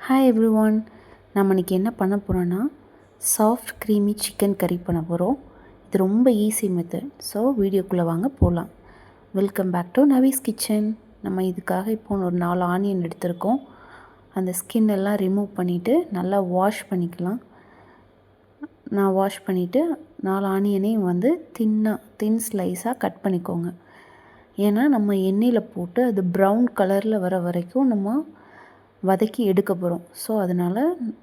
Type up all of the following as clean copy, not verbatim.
Hi everyone. நம்ம இன்றைக்கி என்ன பண்ண போகிறோன்னா சாஃப்ட் க்ரீமி சிக்கன் கறி பண்ண போகிறோம். இது ரொம்ப ஈஸி மெத்தட். ஸோ வீடியோக்குள்ளே வாங்க போகலாம். Welcome back to Navi's kitchen. நம்ம இதுக்காக இப்போ ஒரு 4 ஆனியன் எடுத்திருக்கோம். அந்த ஸ்கின் எல்லாம் ரிமூவ் பண்ணிவிட்டு நல்லா வாஷ் பண்ணிக்கலாம். நான் வாஷ் பண்ணிவிட்டு 4 ஆனியனையும் வந்து தின் ஸ்லைஸாக கட் பண்ணிக்கோங்க. ஏன்னா நம்ம எண்ணெயில் போட்டு அது ப்ரௌன் கலரில் வர வரைக்கும் நம்ம வதக்கி எடுக்க போகிறோம். ஸோ அதனால்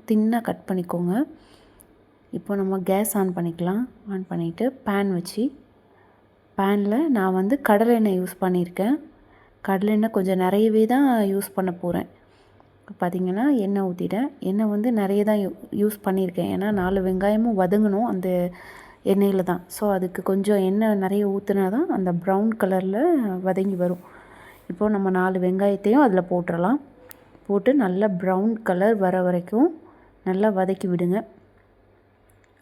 தின்னாக கட் பண்ணிக்கோங்க. இப்போ நம்ம கேஸ் ஆன் பண்ணிக்கலாம். ஆன் பண்ணிவிட்டு பேன் வச்சு பேனில் நான் வந்து கடலை எண்ணெய் யூஸ் பண்ணியிருக்கேன். கடலை எண்ணெய் கொஞ்சம் நிறையவே தான் யூஸ் பண்ண போகிறேன். பார்த்திங்கன்னா எண்ணெய் ஊற்றிட்டேன். எண்ணெய் வந்து நிறைய தான் யூஸ் பண்ணியிருக்கேன். ஏன்னா 4 வெங்காயமும் வதங்கணும் அந்த எண்ணெயில் தான். ஸோ அதுக்கு கொஞ்சம் எண்ணெய் நிறைய ஊற்றினா தான் அந்த ப்ரௌன் கலரில் வதங்கி வரும். இப்போது நம்ம 4 வெங்காயத்தையும் அதில் போட்டுடலாம். போட்டு நல்லா ப்ரௌன் கலர் வர வரைக்கும் நல்லா வதக்கி விடுங்க.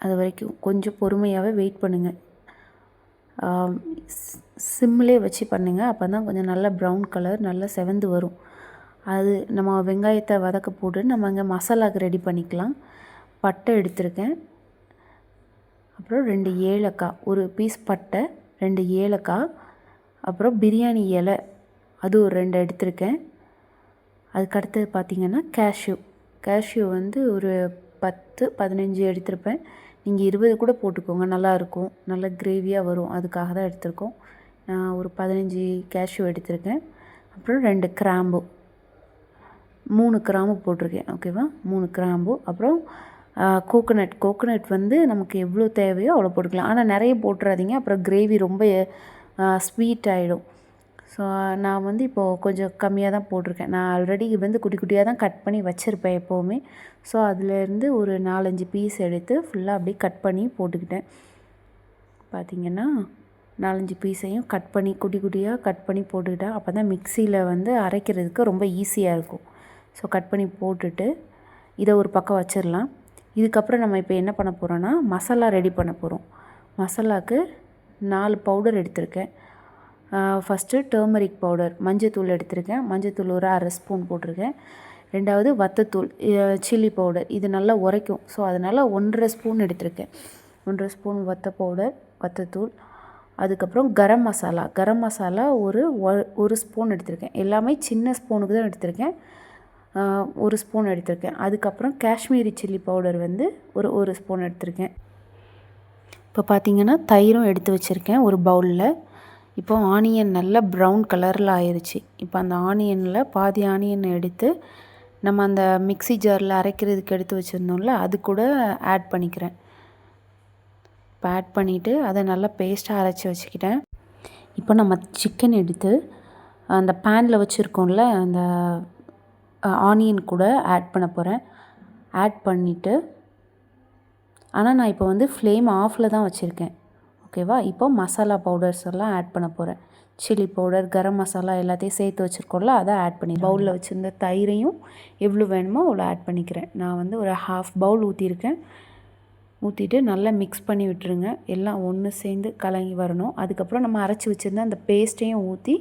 அது வரைக்கும் கொஞ்சம் பொறுமையாகவே வெயிட் பண்ணுங்கள். சிம்மிலே வச்சு பண்ணுங்கள். அப்போ தான் கொஞ்சம் நல்லா ப்ரௌன் கலர் நல்லா செவந்து வரும். அது நம்ம வெங்காயத்தை வதக்க போட்டு நம்ம இங்கே மசாலாவுக்கு ரெடி பண்ணிக்கலாம். பட்டை எடுத்திருக்கேன். அப்புறம் 2 ஏலக்காய், ஒரு பீஸ் பட்டை, 2 ஏலக்காய், அப்புறம் பிரியாணி இலை அது ஒரு 2 எடுத்திருக்கேன். அதுக்கடுத்தது பார்த்திங்கன்னா கேஷ்யூ வந்து ஒரு 10-15 எடுத்திருப்பேன். நீங்கள் 20 கூட போட்டுக்கோங்க, நல்லாயிருக்கும். நல்ல கிரேவியாக வரும். அதுக்காக தான் எடுத்திருக்கோம். நான் ஒரு 15 கேஷ்யூ எடுத்திருக்கேன். அப்புறம் 2 கிராம்பு, 3 கிராம்பு போட்டிருக்கேன். ஓகேவா, 3 கிராம்பு. அப்புறம் கோகோனட் வந்து நமக்கு எவ்வளோ தேவையோ அவ்வளோ போட்டுக்கலாம். ஆனால் நிறைய போட்டுறாதீங்க, அப்புறம் கிரேவி ரொம்ப ஸ்வீட் ஆகிடும். ஸோ நான் வந்து இப்போது கொஞ்சம் கம்மியாக தான் போட்டிருக்கேன். நான் ஆல்ரெடி வந்து குட்டி குட்டியாக தான் கட் பண்ணி வச்சுருப்பேன் எப்போவுமே. ஸோ அதுலேருந்து ஒரு 4-5 பீஸ் எடுத்து ஃபுல்லாக அப்படியே கட் பண்ணி போட்டுக்கிட்டேன். பார்த்திங்கன்னா 4-5 பீஸையும் கட் பண்ணி குட்டி குட்டியாக கட் பண்ணி போட்டுக்கிட்டேன். அப்போ தான் மிக்சியில் வந்து அரைக்கிறதுக்கு ரொம்ப ஈஸியாக இருக்கும். ஸோ கட் பண்ணி போட்டுட்டு இதை ஒரு பக்கம் வச்சிடலாம். இதுக்கப்புறம் நம்ம இப்போ என்ன பண்ண போகிறோன்னா மசாலா ரெடி பண்ண போகிறோம். மசாலாவுக்கு 4 பவுடர் எடுத்திருக்கேன். ஃபஸ்ட்டு டர்மரிக் பவுடர், மஞ்சத்தூள் எடுத்திருக்கேன். மஞ்சத்தூள் ஒரு 1/2 ஸ்பூன் போட்டிருக்கேன். 2வது வத்தத்தூள், சில்லி பவுடர். இது நல்லா உரைக்கும். ஸோ அதனால் 1.5 ஸ்பூன் எடுத்திருக்கேன். 1.5 ஸ்பூன் வத்தத்தூள். அதுக்கப்புறம் கரம் மசாலா ஒரு ஸ்பூன் எடுத்திருக்கேன். எல்லாமே சின்ன ஸ்பூனுக்கு தான் எடுத்திருக்கேன். 1 ஸ்பூன் எடுத்திருக்கேன். அதுக்கப்புறம் காஷ்மீரி சில்லி பவுடர் வந்து ஒரு ஸ்பூன் எடுத்திருக்கேன். இப்போ பார்த்திங்கன்னா தயிரும் எடுத்து வச்சுருக்கேன் ஒரு பவுலில். இப்போ ஆனியன் நல்லா ப்ரௌன் கலரில் ஆயிடுச்சு. இப்போ அந்த ஆனியனில் பாதி ஆனியனை எடுத்து நம்ம அந்த மிக்ஸி ஜாரில் அரைக்கிறதுக்கு எடுத்து வச்சுருந்தோம்ல, அது கூட ஆட் பண்ணிக்கிறேன். இப்போ ஆட் பண்ணிவிட்டு அதை நல்லா பேஸ்ட்டாக அரைச்சி வச்சுக்கிட்டேன். இப்போ நம்ம சிக்கன் எடுத்து அந்த பேனில் வச்சுருக்கோம்ல, அந்த ஆனியன் கூட ஆட் பண்ண போகிறேன். ஆட் பண்ணிவிட்டு, ஆனால் நான் இப்போ வந்து ஃப்ளேம் ஆஃபில் தான் வச்சுருக்கேன். ஓகேவா. இப்போ மசாலா பவுடர்ஸ் எல்லாம் ஆட் பண்ண போகிறேன். சில்லி பவுடர், கரம் மசாலா எல்லாத்தையும் சேர்த்து வச்சுருக்கோம்ல, அதை ஆட் பண்ணி பவுலில் வச்சுருந்த தயிரையும் எவ்வளோ வேணுமோ அவ்வளோ ஆட் பண்ணிக்கிறேன். நான் வந்து ஒரு 1/2 பவுல் ஊற்றிருக்கேன். ஊற்றிட்டு நல்லா மிக்ஸ் பண்ணி விட்டுருங்க. எல்லாம் ஒன்று சேர்ந்து கலங்கி வரணும். அதுக்கப்புறம் நம்ம அரைச்சி வச்சுருந்த அந்த பேஸ்ட்டையும் ஊற்றி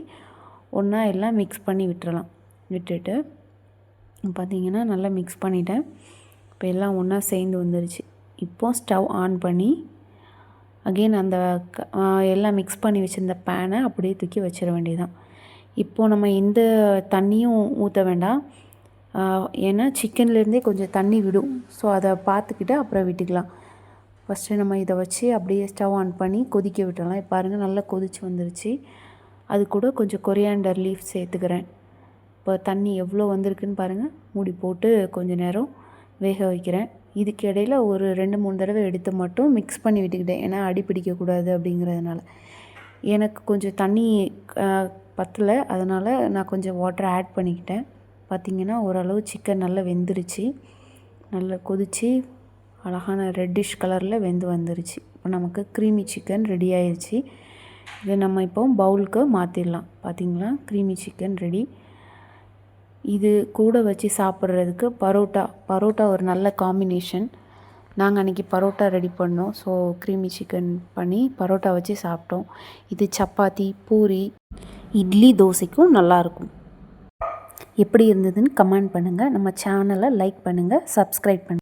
ஒன்றா எல்லாம் மிக்ஸ் பண்ணி விட்டுறலாம். விட்டுட்டு பார்த்திங்கன்னா நல்லா மிக்ஸ் பண்ணிட்டேன். இப்போ எல்லாம் ஒன்றா சேர்ந்து வந்துருச்சு. இப்போது ஸ்டவ் ஆன் பண்ணி அகெயின் அந்த எல்லாம் மிக்ஸ் பண்ணி வச்சுருந்த பேனை அப்படியே தூக்கி வச்சிட வேண்டியதுதான். இப்போது நம்ம எந்த தண்ணியும் ஊற்ற வேண்டாம். ஏன்னா சிக்கன்லேருந்தே கொஞ்சம் தண்ணி விடும். ஸோ அதை பார்த்துக்கிட்டு அப்புறம் விட்டுக்கலாம். ஃபஸ்ட்டு நம்ம இதை வச்சு அப்படியே ஸ்டவ் ஆன் பண்ணி கொதிக்க விட்டுடலாம். இப்போ பாருங்கள் நல்லா கொதிச்சு வந்துருச்சு. அது கூட கொஞ்சம் கொரியாண்டர் லீஃப் சேர்த்துக்கிறேன். இப்போ தண்ணி எவ்வளோ வந்திருக்குன்னு பாருங்கள். மூடி போட்டு கொஞ்சம் நேரம் வேக வைக்கிறேன். இதுக்கு இடையில் ஒரு 2-3 தடவை எடுத்து மட்டும் மிக்ஸ் பண்ணி விட்டுக்கிட்டேன். ஏன்னா அடி பிடிக்கக்கூடாது அப்படிங்கிறதுனால. எனக்கு கொஞ்சம் தண்ணி பத்தலை, அதனால் நான் கொஞ்சம் வாட்டர் ஆட் பண்ணிக்கிட்டேன். பார்த்திங்கன்னா ஓரளவு சிக்கன் நல்லா வெந்துருச்சு. நல்லா கொதித்து அழகான ரெட்டிஷ் கலரில் வெந்து வந்துருச்சு. இப்போ நமக்கு க்ரீமி சிக்கன் ரெடி ஆயிடுச்சு. இதை நம்ம இப்போ பவுலுக்கு மாற்றிடலாம். பார்த்திங்களா, க்ரீமி சிக்கன் ரெடி. இது கூட வச்சு சாப்பிட்றதுக்கு பரோட்டா ஒரு நல்ல காம்பினேஷன். நாங்கள் அன்றைக்கி பரோட்டா ரெடி பண்ணோம். ஸோ க்ரீமி சிக்கன் பண்ணி பரோட்டா வச்சு சாப்பிட்டோம். இது சப்பாத்தி, பூரி, இட்லி, தோசைக்கும் நல்லாயிருக்கும். எப்படி இருந்ததுன்னு கமெண்ட் பண்ணுங்கள். நம்ம சேனலை லைக் பண்ணுங்கள், சப்ஸ்கிரைப் பண்ணுங்கள்.